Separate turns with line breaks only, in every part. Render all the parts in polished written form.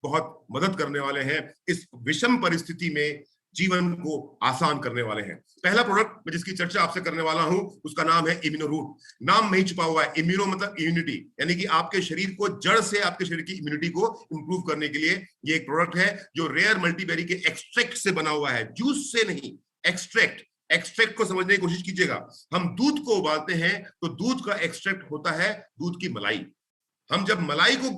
बहुत मदद करने वाले हैं, इस विषम परिस्थिति में जीवन को आसान करने वाले हैं। पहला प्रोडक्ट मैं जिसकी चर्चा आपसे करने वाला हूं उसका नाम है इम्यूनोरूट। नाम में ही छुपा हुआ है, इम्यूनो मतलब इम्यूनिटी, यानी कि आपके शरीर को जड़ से आपके शरीर की इम्यूनिटी को इंप्रूव करने के लिए ये एक प्रोडक्ट है जो रेयर मल्टीबेरी के एक्सट्रैक्ट से बना हुआ है, जूस से नहीं, एक्सट्रैक्ट। एक्सट्रैक्ट को समझने की कोशिश कीजिएगा। हम दूध को उबालते हैं तो दूध का एक्सट्रैक्ट होता है दूध की मलाई। हम जब मलाई को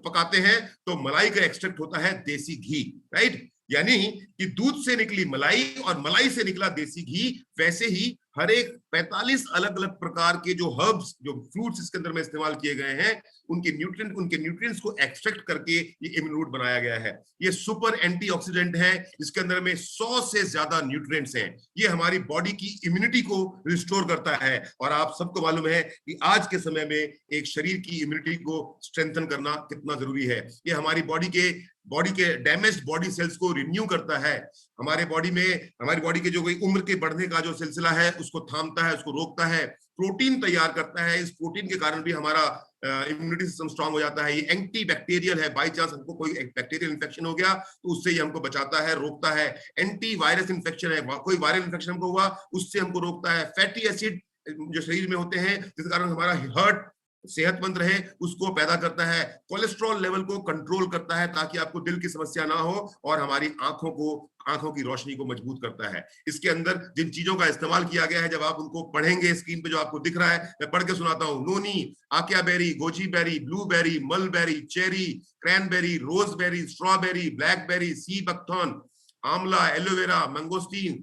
पकाते हैं तो मलाई का एक्सट्रैक्ट होता है देसी घी, राइट। यानी कि दूध से निकली मलाई और मलाई से निकला देसी घी। वैसे ही हर एक 45 अलग अलग प्रकार के जो हर्ब्स, जो फ्रूट्स इसके अंदर में इस्तेमाल किए गए हैं, उनके न्यूट्रिएंट्स को एक्सट्रैक्ट करके ये इम्यूनोरूट बनाया गया है। ये सुपर एंटीऑक्सीडेंट है, इसके अंदर में 100 से ज्यादा न्यूट्रिएंट्स हैं। ये हमारी बॉडी की इम्यूनिटी को रिस्टोर करता है। और आप सबको मालूम है कि आज के समय में एक शरीर की इम्यूनिटी को स्ट्रेंथन करना कितना जरूरी है। ये हमारी बॉडी के डैमेज्ड बॉडी सेल्स को रिन्यू करता है। हमारे बॉडी के जो कोई उम्र के बढ़ने का जो सिलसिला है उसको थामता है, उसको रोकता है, प्रोटीन तैयार करता है। इस प्रोटीन के कारण भी हमारा इम्यूनिटी सिस्टम स्ट्रांग हो जाता है। ये एंटी बैक्टीरियल है, बाई चांस हमको कोई बैक्टीरियल इन्फेक्शन हो गया तो उससे ये हमको बचाता है, रोकता है। एंटी वायरस इन्फेक्शन है, कोई वायरल इन्फेक्शन हमको हुआ उससे हमको रोकता है। फैटी एसिड जो शरीर में होते हैं जिस कारण हमारा हार्ट सेहतमंद रहे उसको पैदा करता है। कोलेस्ट्रॉल लेवल को कंट्रोल करता है ताकि आपको दिल की समस्या ना हो, और हमारी आंखों की रोशनी को मजबूत करता है। इसके अंदर जिन चीजों का इस्तेमाल किया गया है जब आप उनको पढ़ेंगे, स्क्रीन पे जो आपको दिख रहा है मैं पढ़ के सुनाता हूँ। Noni, acai berry, goji berry, blueberry, mulberry, cherry, cranberry, raspberry, strawberry, blackberry, sea buckthorn, amla, aloe vera, mangosteen,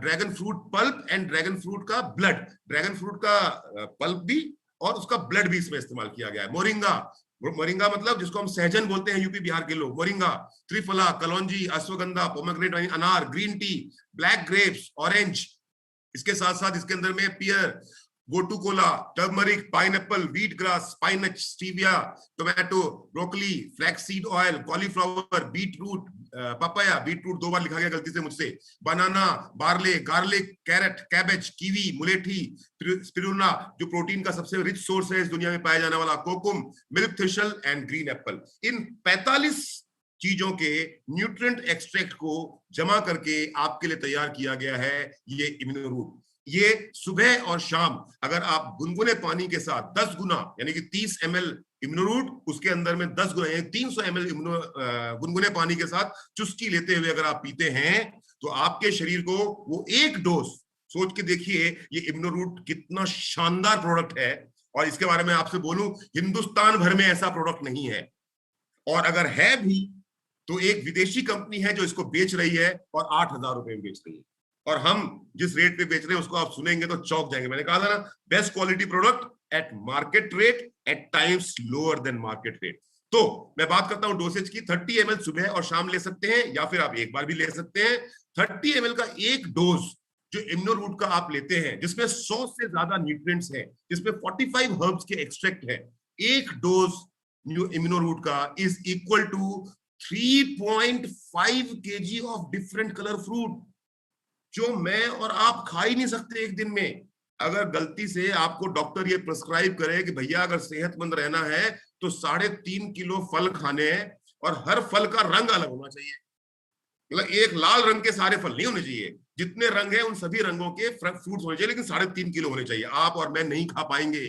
dragon fruit pulp and dragon fruit का ब्लड। ड्रैगन फ्रूट का पल्प भी और उसका ब्लड भी इसमें इस्तेमाल किया गया है। मोरिंगा मतलब जिसको हम सहजन बोलते हैं यूपी बिहार के लोग, मोरिंगा, त्रिफला, कलौंजी, अश्वगंधा, पोमेग्रेनेट, अनार, green tea, black grapes, orange. इसके साथ साथ इसके अंदर में pear, gotu kola, turmeric, pineapple, wheat grass, spinach, stevia, tomato, broccoli, flaxseed oil, cauliflower, beetroot, papaya, beetroot 2 बार लिखा गया गलती से मुझसे, banana, barley, garlic, carrot, cabbage, kiwi, mulethi, spirulina जो प्रोटीन का सबसे रिच सोर्स है इस दुनिया में पाया जाने वाला, kokum, milk thistle and green apple. इन 45 चीजों के न्यूट्रिएंट एक्सट्रैक्ट को जमा करके आपके लिए तैयार किया गया है ये इम्यूनोरूट। ये सुबह और शाम अगर आप गुनगुने पानी के साथ 10 गुना यानी कि 30 ml इम्यूनोरूट, उसके अंदर में 10 गुना 300 ml गुनगुने पानी के साथ चुस्की लेते हुए अगर आप पीते हैं तो आपके शरीर को वो एक डोज, सोच के देखिए ये इम्यूनोरूट कितना शानदार प्रोडक्ट है। और इसके बारे में आपसे बोलूं, हिंदुस्तान भर में ऐसा प्रोडक्ट नहीं है, और अगर है भी तो एक विदेशी कंपनी है जो इसको बेच रही है और 8,000 रुपए में बेच रही है। और हम जिस रेट पे बेच रहे हैं उसको आप सुनेंगे तो चौंक जाएंगे। मैंने कहा था ना, best quality product at market rate, at times lower than market rate. तो मैं बात करता हूं डोसेज की। 30 ml सुबह और शाम ले सकते हैं, या फिर आप एक बार भी ले सकते हैं। 30 ml का एक डोज जो इम्यूनोरूट का आप लेते हैं, जिसमें 100 से ज्यादा न्यूट्रिएंट्स हैं, जिसमें 45 हर्ब्स के एक्सट्रैक्ट है, एक डोज इम्यूनोरूट का is equal to 3.5 kg of different colour fruit, जो मैं और आप खा ही नहीं सकते एक दिन में। अगर गलती से आपको डॉक्टर ये प्रिस्क्राइब करे कि भैया अगर सेहतमंद रहना है तो 3.5 किलो फल खाने हैं, और हर फल का रंग अलग होना चाहिए। मतलब एक लाल रंग के सारे फल नहीं होने चाहिए, जितने रंग हैं उन सभी रंगों के फ्रूट्स होने चाहिए, लेकिन 3.5 किलो होने चाहिए। आप और मैं नहीं खा पाएंगे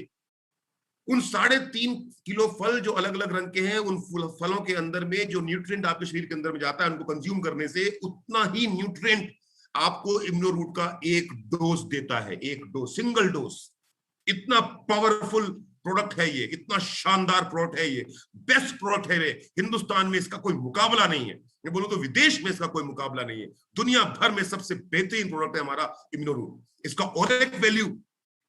उन 3.5 किलो फल जो अलग अलग रंग के हैं। उन फलों के अंदर में जो न्यूट्रिएंट आपके शरीर के अंदर में जाता है, उनको कंज्यूम करने से उतना ही न्यूट्रिएंट आपको इम्यूनोरूट का एक डोज देता है, एक डोज, सिंगल डोज। इतना पावरफुल प्रोडक्ट है ये, इतना शानदार प्रोडक्ट है ये, बेस्ट प्रोडक्ट है ये। हिंदुस्तान में इसका कोई मुकाबला नहीं है, मैं बोलूं तो विदेश में इसका कोई मुकाबला नहीं है। दुनिया भर में सबसे बेहतरीन प्रोडक्ट है हमारा इम्यूनोरूट। इसका ओरेक वैल्यू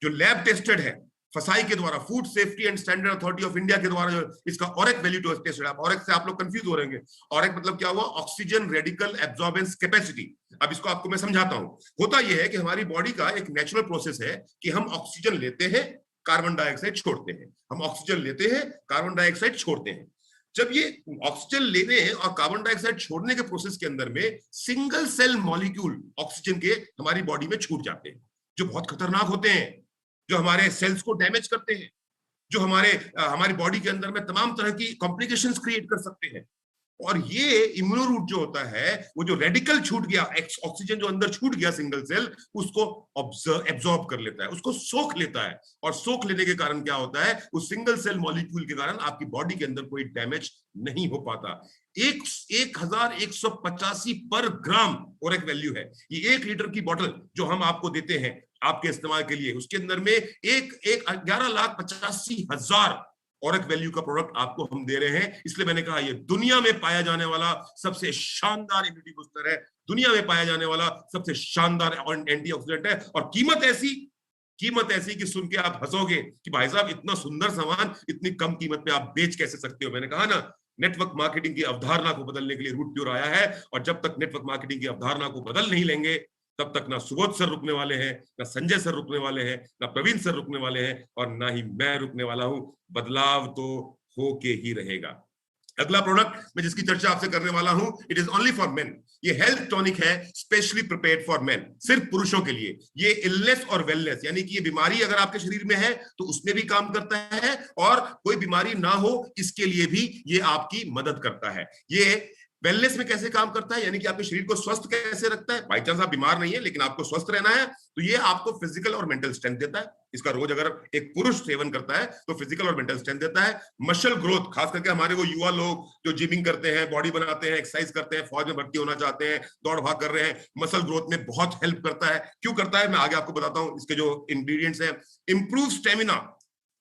जो लैब टेस्टेड है फसाई के द्वारा, food safety and standard authority of India के द्वारा, इसका ओरेक वैल्यू टेस्टेड है। ओरेक से आप लोग कंफ्यूज हो रहेंगे। ओरेक मतलब क्या हुआ? Oxygen radical absorbance capacity. अब इसको आपको मैं समझाता हूं। होता यह है कि हमारी बॉडी का एक नेचुरल प्रोसेस है कि हम ऑक्सीजन लेते हैं, कार्बन डाइऑक्साइड छोड़ते हैं। हम ऑक्सीजन लेते हैं, कार्बन डाइऑक्साइड छोड़ते हैं। जब ये ऑक्सीजन लेने और कार्बन डाइऑक्साइड छोड़ने के प्रोसेस के अंदर में सिंगल सेल मॉलिक्यूल ऑक्सीजन के हमारी बॉडी में छूट जाते हैं, जो बहुत खतरनाक होते हैं, जो हमारे सेल्स को डैमेज करते हैं, जो हमारी बॉडी के अंदर में तमाम तरह की कॉम्प्लिकेशंस क्रिएट कर सकते हैं। और ये इम्यूनो रूट जो होता है, वो जो रेडिकल छूट गया, ऑक्सीजन जो अंदर छूट गया सिंगल सेल, उसको एब्जॉर्ब कर लेता है, उसको सोख लेता है। और सोख लेने के कारण क्या होता है, उस सिंगल सेल मॉलिक्यूल के कारण आपकी बॉडी के अंदर कोई डैमेज नहीं हो पाता। 1185 पर ग्राम ओरेक वैल्यू है। ये 1 लीटर की बोतल जो हम आपको देते हैं आपके इस्तेमाल के लिए, उसके अंदर में 11,85,000 ओरेक वैल्यू का प्रोडक्ट आपको हम दे रहे हैं। इसलिए मैंने कहा ये दुनिया में पाया जाने वाला सबसे शानदार इम्यूनिटी बूस्टर है, दुनिया में पाया जाने वाला सबसे शानदार एंटीऑक्सीडेंट है। और कीमत ऐसी कि सुन के आप हंसोगे कि भाई साहब इतना सुंदर सामान इतनी कम कीमत पे आप बेच कैसे सकते हो। मैंने कहा ना, नेटवर्क मार्केटिंग की अवधारणा को बदलने के लिए रूट प्योर आया है, और जब तक नेटवर्क मार्केटिंग की अवधारणा को बदल नहीं लेंगे, तब तक ना सुबोध सर रुकने वाले हैं, ना संजय सर रुकने वाले हैं, ना प्रवीण सर रुकने वाले हैं, और ना ही मैं रुकने वाला हूं। बदलाव तो होके ही रहेगा। अगला प्रोडक्ट मैं जिसकी चर्चा आपसे करने वाला हूं, it is only for main. ये हेल्थ टॉनिक है, स्पेशली प्रिपेयर्ड फॉर मेन, सिर्फ पुरुषों के लिए। ये इलनेस और वेलनेस, यानी कि ये बीमारी अगर आपके शरीर में है तो उसमें भी काम करता है, और कोई बीमारी ना हो इसके लिए भी ये आपकी मदद करता है। ये वेलनेस में कैसे काम करता है, यानी कि आपके शरीर को स्वस्थ कैसे रखता है। बाई चांस आप बीमार नहीं है लेकिन आपको स्वस्थ रहना है, तो ये आपको फिजिकल और मेंटल स्ट्रेंथ देता है। इसका रोज अगर एक पुरुष सेवन करता है तो फिजिकल और मेंटल स्ट्रेंथ देता है। मसल ग्रोथ, खास करके हमारे वो युवा लोग जो जिमिंग करते हैं, बॉडी बनाते हैं, एक्सरसाइज करते हैं, फौज में भर्ती होना चाहते हैं, दौड़ भाग कर रहे हैं, मसल ग्रोथ में बहुत हेल्प करता है। क्यों करता है मैं आगे आपको बताता हूं। इसके जो इंग्रेडिएंट्स हैं, इंप्रूव स्टेमिना,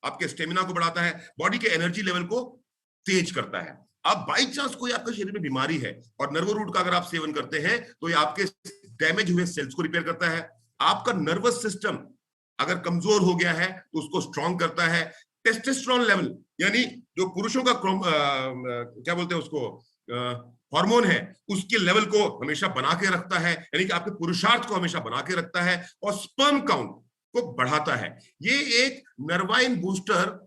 आपके स्टेमिना को बढ़ाता है, बॉडी के एनर्जी लेवल को तेज करता है। अब बाई चांस कोई आपके शरीर में बीमारी है और नर्वो रूट का अगर आप सेवन करते हैं तो ये आपके डैमेज हुए सेल्स को रिपेयर करता है। आपका नर्वस सिस्टम अगर कमजोर हो गया है तो उसको स्ट्रांग करता है। टेस्टोस्टेरोन लेवल, यानी जो पुरुषों का क्या बोलते हैं उसको, हार्मोन है, उसके लेवल को हमेशा बना के रखता है, यानी कि आपके पुरुषार्थ को हमेशा बना के रखता है। और स्पर्म काउंट को बढ़ाता है। ये एक नर्वाइन बूस्टर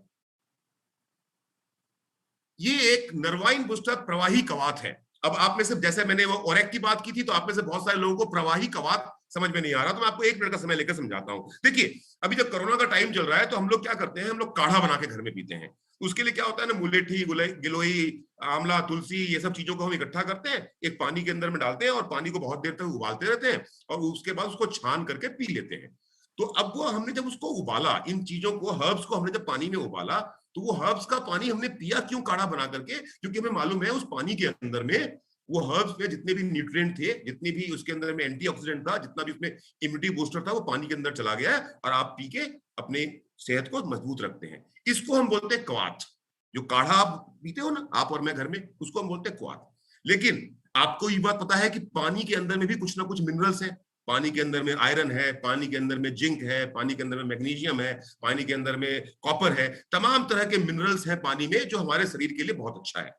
प्रवाही कवात है। अब आप में से, जैसे मैंने वो ओरेक की बात की थी, तो आप में से बहुत सारे लोगों को प्रवाही कवात समझ में नहीं आ रहा, तो मैं आपको 1 मिनट का समय लेकर समझाता हूं। देखिए, अभी जब कोरोना का टाइम चल रहा है तो हम लोग क्या करते हैं, हम लोग काढ़ा बना के घर में पीते हैं। उसके लिए क्या होता है ना, मुलेठी, गिलोई, आंवला, तुलसी, ये सब चीजों को हम इकट्ठा करते हैं, एक पानी के अंदर में डालते हैं और पानी को बहुत देर तक उबालते रहते हैं, और उसके बाद उसको छान करके पी लेते हैं। तो अब वो हमने जब उसको उबाला, इन चीजों को, हर्ब्स को हमने जब पानी में उबाला, तो वो हर्ब्स का पानी हमने पिया क्यों काढ़ा बना करके, क्योंकि हमें मालूम है उस पानी के अंदर में वो हर्ब्स में जितने भी न्यूट्रिएंट थे, जितनी भी उसके अंदर में एंटीऑक्सीडेंट था, जितना भी उसमें इम्यूनिटी बूस्टर था, वो पानी के अंदर चला गया है, और आप पी के अपने सेहत को मजबूत रखते हैं। इसको हम बोलते हैं क्वाथ। जो काढ़ा आप पीते हो ना, आप और मैं घर में, उसको हम बोलते हैं क्वाथ। लेकिन आपको ये बात पता है कि पानी के अंदर में भी कुछ ना कुछ मिनरल्स है। पानी के अंदर में आयरन है, पानी के अंदर में जिंक है, पानी के अंदर में मैग्नीशियम है, पानी के अंदर में कॉपर है, तमाम तरह के मिनरल्स हैं पानी में, जो हमारे शरीर के लिए बहुत अच्छा है।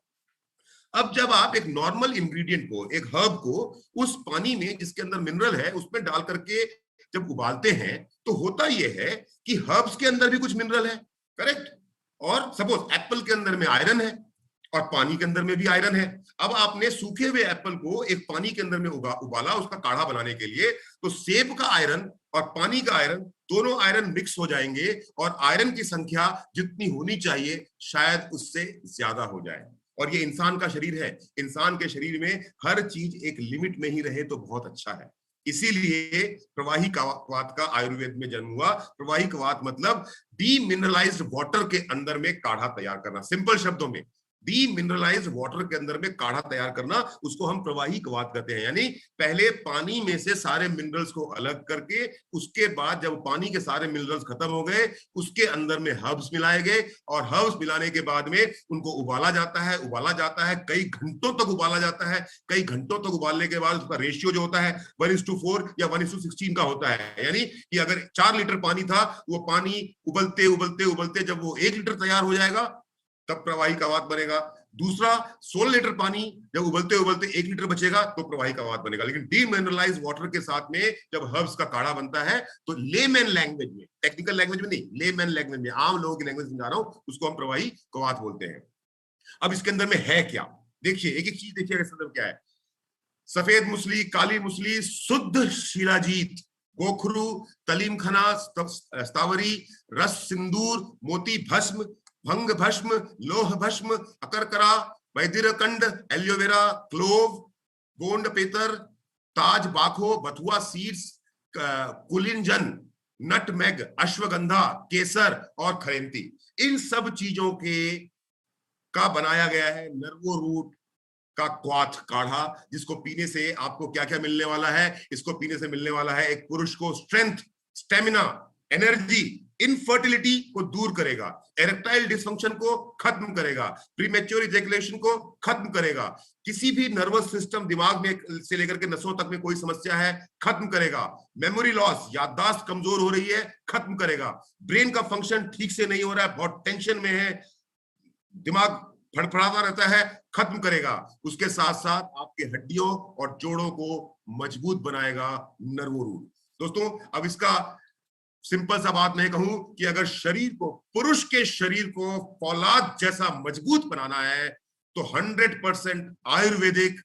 अब जब आप एक नॉर्मल इंग्रेडिएंट को, एक हर्ब को उस पानी में जिसके अंदर मिनरल है उसमें डाल करके जब उबालते हैं, तो होता यह है कि हर्ब्स के अंदर भी कुछ मिनरल है, करेक्ट। और सपोज एप्पल के अंदर में आयरन है और पानी के अंदर में भी आयरन है। अब आपने सूखे हुए एप्पल को एक पानी के अंदर में उबाला उसका काढ़ा बनाने के लिए, तो सेब का आयरन और पानी का आयरन, दोनों आयरन मिक्स हो जाएंगे, और आयरन की संख्या जितनी होनी चाहिए शायद उससे ज्यादा हो जाए। और ये इंसान का शरीर है, इंसान के शरीर में हर चीज एक लिमिट में ही रहे तो बहुत अच्छा है। इसीलिए प्रवाही कवात का आयुर्वेद में जन्म हुआ। प्रवाही कवात मतलब डीमिनरलाइज्ड वाटर के अंदर में काढ़ा तैयार करना। सिंपल शब्दों में, डीमिनरलाइज्ड वाटर के अंदर में काढ़ा तैयार करना, उसको हम प्रवाही कवात कहते हैं। यानी पहले पानी में से सारे मिनरल्स को अलग करके, उसके बाद जब पानी के सारे मिनरल्स खत्म हो गए, उसके अंदर में हर्ब्स मिलाए गए, और हर्ब्स मिलाने के बाद में उनको उबाला जाता है, कई घंटों तक उबाला जाता है। कई घंटों तक उबालने के बाद उसका रेशियो जो होता है 1:4 या 1:16 का होता है। यानी कि अगर 4 लीटर पानी था, वो पानी उबलते उबलते उबलते जब वो 1 लीटर तैयार हो जाएगा, तब प्रवाही कवात बनेगा। दूसरा, 16 लीटर पानी जब उबलते उबलते 1 लीटर बचेगा तो प्रवाही कवात बनेगा। लेकिन डीमिनरलाइज वाटर के साथ में जब हर्ब्स का काढ़ा बनता है, तो लेमैन लैंग्वेज में, टेक्निकल लैंग्वेज में नहीं, लेमैन लैंग्वेज में, आम लोगों की लैंग्वेज समझा रहा हूं, उसको हम प्रवाही कवात बोलते हैं। अब इसके अंदर में है क्या, देखिए, एक एक चीज देखिए इसके अंदर क्या है। सफेद मुसली, काली मुसली, शुद्ध शिलाजीत, गोखरू, तलीम खना, स्तावरी, रस सिंदूर, मोती भस्म, भंग भस्म, लोह भस्म, अकरकरा, वैदिरकंड, एलोवेरा, क्लोव, गोंड पेतर, ताज बाखो, बथुआ सीड्स, कुलिंजन, नटमेग, अश्वगंधा, केसर और खरेंती, इन सब चीजों के का बनाया गया है नर्वो रूट का क्वाथ काढ़ा, जिसको पीने से आपको क्या क्या मिलने वाला है? इसको पीने से मिलने वाला है एक पुरुष को स्ट्रेंथ, स्टेमिना, एनर्जी, इनफर्टिलिटी को दूर करेगा, एरेक्टाइल डिसफंक्शन को खत्म करेगा, प्रीमेच्योर इजैकुलेशन को खत्म करेगा, किसी भी नर्वस सिस्टम, दिमाग में से लेकर के नसों तक में कोई समस्या है खत्म करेगा, मेमोरी लॉस, याददाश्त कमजोर हो रही है खत्म करेगा, ब्रेन का फंक्शन ठीक से नहीं हो रहा है, बहुत टेंशन में है, दिमाग फड़फड़ाता रहता है, खत्म करेगा। उसके साथ साथ आपके हड्डियों और जोड़ों को मजबूत बनाएगा नर्वो रूट। दोस्तों, अब इसका सिंपल सा बात मैं कहूं कि अगर शरीर को, पुरुष के शरीर को फौलाद जैसा मजबूत बनाना है तो 100% आयुर्वेदिक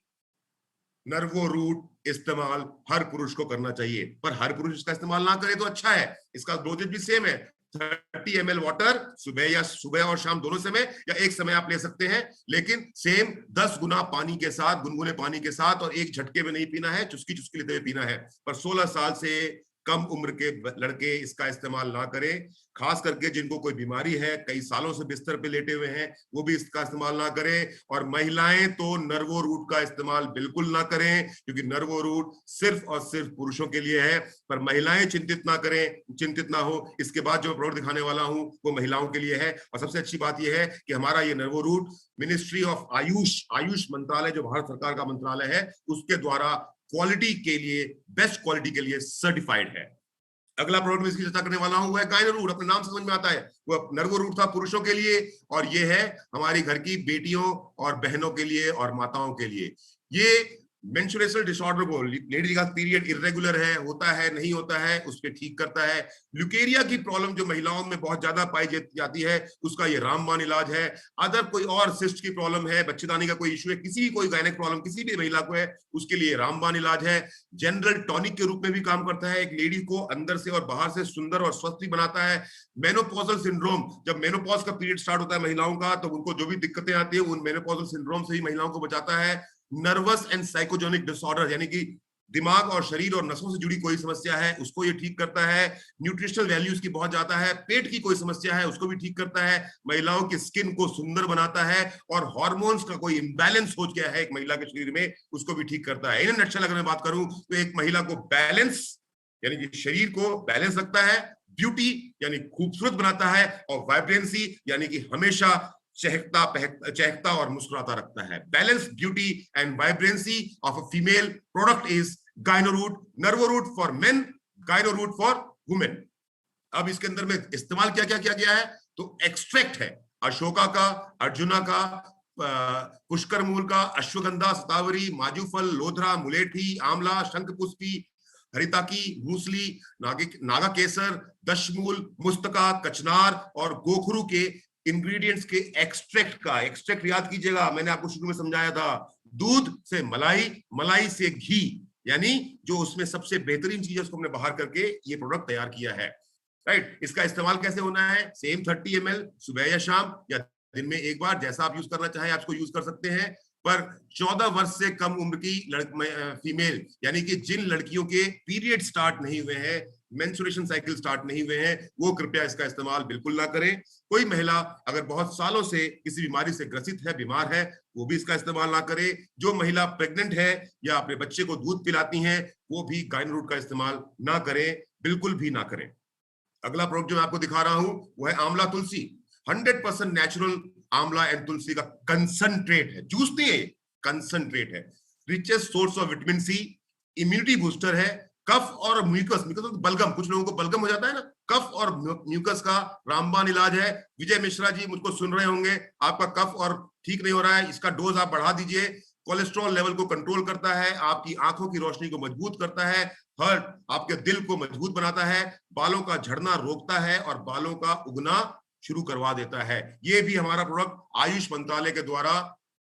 नर्वो रूट इस्तेमाल हर पुरुष को करना चाहिए। पर हर पुरुष इसका इस्तेमाल ना करे तो अच्छा है, इसका डोजेज भी सेम है, 30 ml वाटर सुबह और शाम दोनों समय, या एक समय आप ले सकते हैं, लेकिन सेम 10 गुना पानी के साथ, गुनगुने पानी के साथ, और एक झटके में नहीं पीना है, चुस्की चुस्की लेते हुए पीना है। पर 16 साल से कम उम्र के लड़के इसका इस्तेमाल ना करें, खास करके जिनको कोई बीमारी है, कई सालों से बिस्तर पे लेटे हुए हैं, वो भी इसका इस्तेमाल ना करें। और महिलाएं तो नर्वो रूट का इस्तेमाल बिल्कुल ना करें, क्योंकि नर्वो रूट सिर्फ और सिर्फ पुरुषों के लिए है। पर महिलाएं चिंतित ना करें, चिंतित ना हो, इसके बाद जो प्रोडक्ट दिखाने वाला हूं वो महिलाओं के लिए है। और सबसे अच्छी बात यह है कि हमारा ये नर्वो रूट मिनिस्ट्री ऑफ आयुष मंत्रालय, जो भारत सरकार का मंत्रालय है, उसके द्वारा क्वालिटी के लिए, बेस्ट क्वालिटी के लिए सर्टिफाइड है। अगला प्रोडक्ट में इसकी चर्चा करने वाला हूं वो है गाइनो रूट। अपने नाम से समझ में आता है, वो नर्वो रूट था पुरुषों के लिए, और ये है हमारी घर की बेटियों और बहनों के लिए और माताओं के लिए। ये मेंस्ट्रुएशनल डिसऑर्डर को, लेडी का पीरियड इरेगुलर है, होता है नहीं होता है, उसके ठीक करता है। ल्यूकेरिया की प्रॉब्लम जो महिलाओं में बहुत ज्यादा पाई जाती है, उसका ये रामबाण इलाज है। अदर कोई और सिस्ट की प्रॉब्लम है, बच्चेदानी का कोई इश्यू है, किसी भी कोई गायनेक प्रॉब्लम किसी भी महिला को है, उसके लिए रामबाण इलाज है। जनरल टॉनिक के रूप में भी काम करता है, एक लेडी को अंदर से और बाहर से सुंदर और स्वस्थ भी बनाता है। मेनोपॉजल सिंड्रोम, जब मेनोपॉज का पीरियड स्टार्ट होता है महिलाओं का, तो उनको जो भी दिक्कतें आती है उन मेनोपॉजल सिंड्रोम से ही महिलाओं को बचाता है। नर्वस एंड साइकोजेनिक डिसऑर्डर, यानी कि दिमाग और शरीर और नसों से जुड़ी कोई समस्या है उसको ये ठीक करता है। न्यूट्रिशनल वैल्यूज की बहुत ज्यादा है, पेट की कोई समस्या है उसको भी ठीक करता है। महिलाओं की स्किन को सुंदर बनाता है, और हार्मोन्स का कोई इंबैलेंस हो गया है एक महिला के शरीर में, उसको भी ठीक करता है। इन नक्शा अगर मैं बात करूं तो एक महिला को बैलेंस, यानी कि शरीर को बैलेंस रखता है, ब्यूटी यानी खूबसूरत बनाता है, और वाइब्रेंसी यानी कि हमेशा चहकता और मुस्कुराता रखता है। Balance, beauty and vibrancy of a female product is Gyno Root. Nervo Root for men, Gyno Root for women. अब इसके अंदर में इस्तेमाल क्या क्या किया गया है, तो एक्सट्रैक्ट है अशोका का, अर्जुना का, पुष्कर मूल का, अश्वगंधा, सतावरी, माजूफल, लोधरा, मुलेठी, आंवला, शंखपुष्पी, हरिताकी, मूसली, नागा केसर, दशमूल, मुस्तका, कचनार और गोखरू के इंग्रेडिएंट्स के एक्सट्रैक्ट याद कीजिएगा, मैंने आपको शुरू में समझाया था, दूध से मलाई, मलाई से घी, यानी जो उसमें सबसे बेहतरीन चीज है उसको हमने बाहर करके ये प्रोडक्ट तैयार किया है। राइट, इसका इस्तेमाल कैसे होना है, सेम 30 ml सुबह या शाम या दिन में एक बार, जैसा आप यूज करना चाहें आप इसको यूज कर सकते हैं। पर 14 वर्ष से कम उम्र की फीमेल, यानी कि जिन लड़कियों के पीरियड स्टार्ट नहीं हुए हैं, मेंस्ट्रुएशन साइकिल स्टार्ट नहीं हुए हैं, वो कृपया इसका इस्तेमाल बिल्कुल ना करें। कोई महिला अगर बहुत सालों से किसी बीमारी से ग्रसित है, बीमार है, वो भी इसका इस्तेमाल ना करे। जो महिला प्रेग्नेंट है या अपने बच्चे को दूध पिलाती हैं, वो भी गाइनो रूट का इस्तेमाल ना करें, बिल्कुल भी ना करें। अगला प्रोडक्ट जो मैं आपको दिखा रहा हूं वो है आंवला तुलसी। 100% नेचुरल आंवला एंड तुलसी का कंसंट्रेट है, जूस नहीं है, कंसंट्रेट है। Richest source of vitamin C, immunity booster है, कफ और म्यूकस, तो बलगम, कुछ लोगों को बलगम हो जाता है ना, कफ और म्यूकस का रामबाण इलाज है। विजय मिश्रा जी मुझको सुन रहे होंगे, आपका कफ और ठीक नहीं हो रहा है, इसका डोज आप बढ़ा दीजिए। कोलेस्ट्रॉल लेवल को कंट्रोल करता है, आपकी आंखों की रोशनी को मजबूत करता है, हार्ट, आपके दिल को मजबूत बनाता है, बालों का झड़ना रोकता है और बालों का उगना शुरू करवा देता है। ये भी हमारा प्रोडक्ट आयुष मंत्रालय के द्वारा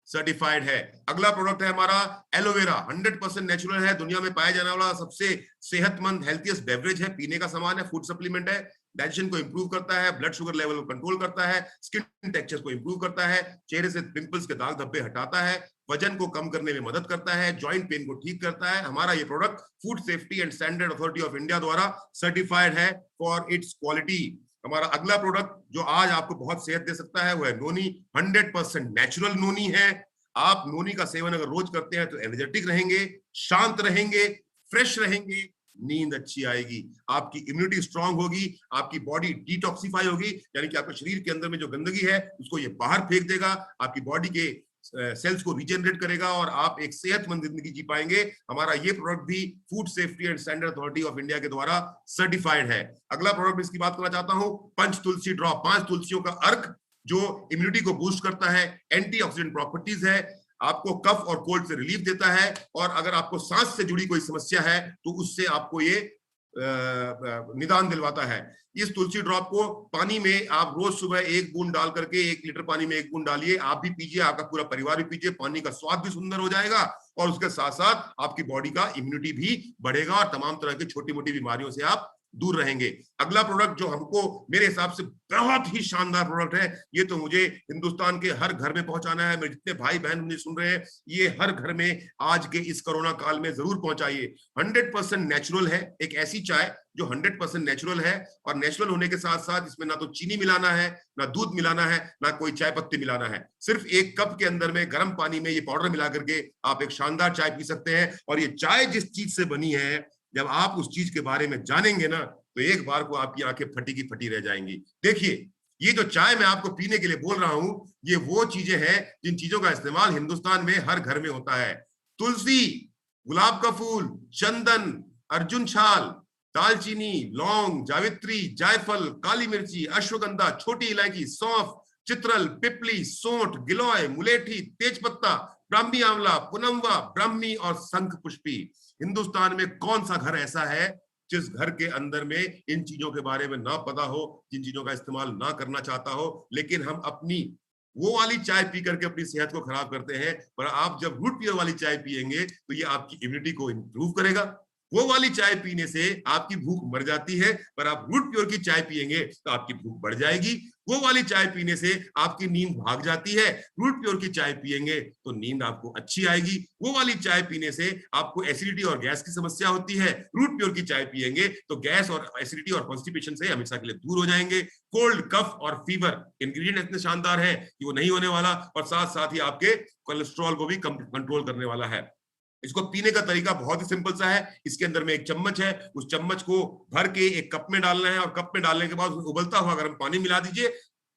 सर्टिफाइड है। अगला प्रोडक्ट है हमारा एलोवेरा। 100% नेचुरल है, दुनिया में पाया जाने वाला सबसे सेहतमंद हेल्थीएस्ट बेवरेज है, पीने का सामान है, फूड सप्लीमेंट है। डाइजेशन को इंप्रूव करता है, ब्लड शुगर लेवल को कंट्रोल करता है, स्किन टेक्सचर को इंप्रूव करता है, चेहरे से पिंपल्स के दाग धब्बे हटाता है, वजन को कम करने में मदद करता है, जॉइंट पेन को ठीक करता है। हमारा ये product food safety and standard authority of India द्वारा सर्टिफाइड है फॉर इट्स क्वालिटी। हमारा अगला प्रोडक्ट जो आज आपको बहुत सेहत दे सकता है वो है नोनी। 100% नेचुरल नोनी है। आप नोनी का सेवन अगर रोज करते हैं तो एनर्जेटिक रहेंगे, शांत रहेंगे, फ्रेश रहेंगे, नींद अच्छी आएगी, आपकी इम्यूनिटी स्ट्रांग होगी, आपकी बॉडी डिटॉक्सिफाई होगी, यानी कि आपके शरीर के अंदर में जो गंदगी है उसको ये बाहर फेंक देगा, आपकी बॉडी के सेल्स को रीजनरेट करेगा और आप एक सेहतमंद जिंदगी जी पाएंगे। हमारा ये प्रोडक्ट भी food safety and standard authority of India के द्वारा सर्टिफाइड है। अगला प्रोडक्ट इसकी बात करना चाहता हूं, पंच तुलसी ड्रॉप। 5 तुलसियों का अर्क जो इम्यूनिटी को बूस्ट करता है, एंटीऑक्सीडेंट प्रॉपर्टीज है, आपको कफ और कोल्ड से रिलीफ देता है, और अगर आपको सांस से जुड़ी कोई समस्या है तो उससे आपको ये निदान दिलवाता है। इस तुलसी ड्रॉप को पानी में आप रोज सुबह 1 बूंद डाल करके, 1 लीटर पानी में 1 बूंद डालिए, आप भी पीजिए, आपका पूरा परिवार भी पीजिए, पानी का स्वाद भी सुंदर हो जाएगा और उसके साथ साथ आपकी बॉडी का इम्यूनिटी भी बढ़ेगा और तमाम तरह की छोटी मोटी बीमारियों से आप दूर रहेंगे। अगला प्रोडक्ट जो हमको मेरे हिसाब से बहुत ही शानदार प्रोडक्ट है, ये तो मुझे हिंदुस्तान के हर घर में पहुंचाना है। मेरे जितने भाई बहन मुझे सुन रहे हैं, ये हर घर में आज के इस कोरोना काल में जरूर पहुंचाइए। 100% नेचुरल है, एक ऐसी चाय जो 100% नेचुरल है, और नेचुरल होने के साथ साथ इसमें ना तो चीनी मिलाना है, ना दूध मिलाना है, ना कोई चाय पत्ती मिलाना है। सिर्फ 1 कप के अंदर में गर्म पानी में ये पाउडर मिला करके आप एक शानदार चाय पी सकते हैं। और ये चाय जिस चीज से बनी है, जब आप उस चीज के बारे में जानेंगे ना, तो एक बार को आपकी आंखें फटी की फटी रह जाएंगी। देखिए, ये जो चाय मैं आपको पीने के लिए बोल रहा हूं, ये वो चीजें हैं जिन चीजों का इस्तेमाल हिंदुस्तान में हर घर में होता है। तुलसी, गुलाब का फूल, चंदन, अर्जुन छाल, दालचीनी, लौंग, जावित्री, जायफल, काली मिर्ची, अश्वगंधा, छोटी इलायची, सौंफ, चित्रल, पिपली, सोंठ, गिलोय, मुलेठी, तेजपत्ता, ब्राह्मी आंवला, पुनम्वा, ब्राह्मी और शंख पुष्पी। हिंदुस्तान में कौन सा घर ऐसा है जिस घर के अंदर में इन चीजों के बारे में ना पता हो, जिन चीजों का इस्तेमाल ना करना चाहता हो, लेकिन हम अपनी वो वाली चाय पी करके अपनी सेहत को खराब करते हैं। पर आप जब रूट पियर वाली चाय पिएंगे तो ये आपकी इम्यूनिटी को इंप्रूव करेगा। वो वाली चाय पीने से आपकी भूख मर जाती है, पर आप रूट प्योर की चाय पिएंगे तो आपकी भूख बढ़ जाएगी। वो वाली चाय पीने से आपकी नींद भाग जाती है, रूट प्योर की चाय पिएंगे तो नींद आपको अच्छी आएगी। वो वाली चाय पीने से आपको एसिडिटी और गैस की समस्या होती है, रूट प्योर की चाय पिएंगे तो गैस और एसिडिटी और कॉन्स्टिपेशन से हमेशा के लिए दूर हो जाएंगे। कोल्ड, कफ और फीवर, इंग्रेडिएंट इतने शानदार है कि वो नहीं होने वाला, और साथ साथ ही आपके कोलेस्ट्रॉल को भी कंट्रोल करने वाला है। इसको पीने का तरीका बहुत ही सिंपल सा है। इसके अंदर में एक चम्मच है, उस चम्मच को भर के एक कप में डालना है, और कप में डालने के बाद उबलता हुआ गर्म पानी मिला दीजिए,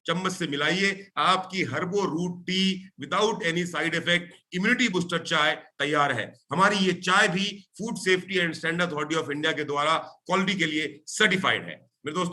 चम्मच से मिलाइए। आपकी Herbo Root tea without any side effect immunity booster चाय तैयार है। हमारी ये चाय भी food safety and standard authority of India के द्वारा क्वालिटी के लिए सर्टिफाइड है। मेरे दोस्तों,